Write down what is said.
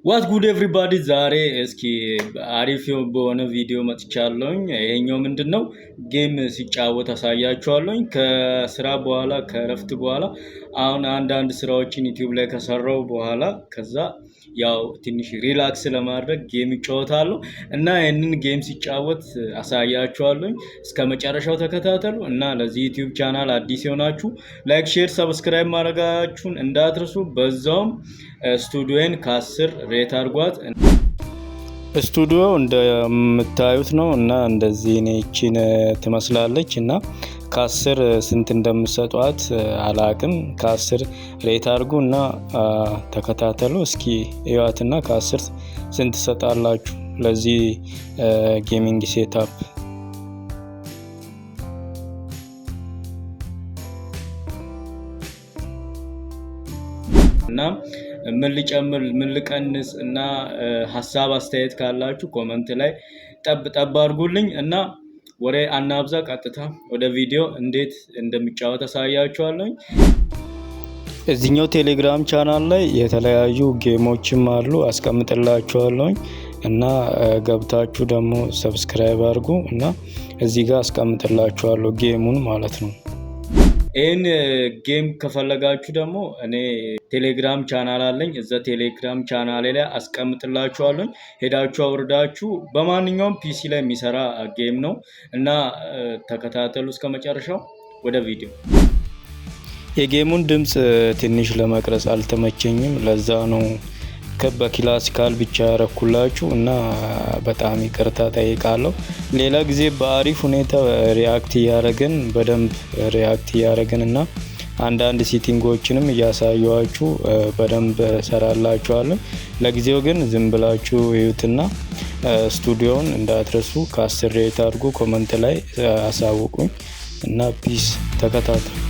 ዋት ጉድ ኤቭሪባዲ ዛሬ እስኪ አሪፍ በሆነ ቪዲዮ መጥቻለሁኝ። ይሄኛው ምንድነው ጌም ሲጫወት አሳያችኋለሁኝ ከስራ በኋላ ከእረፍት በኋላ አሁን አንዳንድ ስራዎችን ዩቲዩብ ላይ ከሰራው በኋላ ከዛ ያው ትንሽ ሪላክስ ለማድረግ ጌም ይጫወታለሁ እና ይሄንን ጌም ሲጫወት አሳያችኋለሁኝ። እስከመጨረሻው ተከታተሉ እና ለዚህ ዩቲዩብ ቻናል አዲስ የሆናችሁ ላይክ፣ ሼር፣ ሰብስክራይብ ማድረጋችሁን እንዳትረሱ። በዛውም ስቱዲዮን ከ10 ሬት አድርጓት። ስቱዲዮ እንደምታዩት ነው እና እንደዚህ ነችን ትመስላለች እና ከ10 ስንት እንደምሰጧት አላቅም። ከ10 ሬት አድርጉ እና ተከታተሉ። እስኪ እዩዋትና ከ10 ስንት ሰጣላችሁ ለዚህ ጌሚንግ ሴታፕ። እና ምን ልጨምር ምን ልቀንስ እና ሀሳብ አስተያየት ካላችሁ ኮመንት ላይ ጠብ አድርጉልኝ እና ወሬ አናብዛ። ቀጥታ ወደ ቪዲዮ እንዴት እንደሚጫወት አሳያችኋለሁ። እዚህኛው ቴሌግራም ቻናል ላይ የተለያዩ ጌሞችም አሉ አስቀምጥላችኋለሁ እና ገብታችሁ ደግሞ ሰብስክራይብ አድርጉ እና እዚህ ጋር አስቀምጥላችኋለሁ ጌሙን ማለት ነው። ይህን ጌም ከፈለጋችሁ ደግሞ እኔ ቴሌግራም ቻናል አለኝ። እዛ ቴሌግራም ቻናል ላይ አስቀምጥላችኋለሁ። ሄዳችሁ አውርዳችሁ በማንኛውም ፒሲ ላይ የሚሰራ ጌም ነው እና ተከታተሉ እስከ መጨረሻው። ወደ ቪዲዮ። የጌሙን ድምፅ ትንሽ ለመቅረጽ አልተመቸኝም፣ ለዛ ነው በክላሲካል ብቻ ያረኩላችሁ እና በጣም ይቅርታ ጠይቃለሁ። ሌላ ጊዜ በአሪፍ ሁኔታ ሪያክት እያደረግን በደንብ ሪያክት እያደረግን እና አንዳንድ ሴቲንጎችንም እያሳየኋችሁ በደንብ ሰራላችኋለሁ። ለጊዜው ግን ዝም ብላችሁ እዩትና ስቱዲዮን እንዳትረሱ። ከ10 ሬት አድርጉ። ኮመንት ላይ አሳውቁኝ እና ፒስ። ተከታተሉ።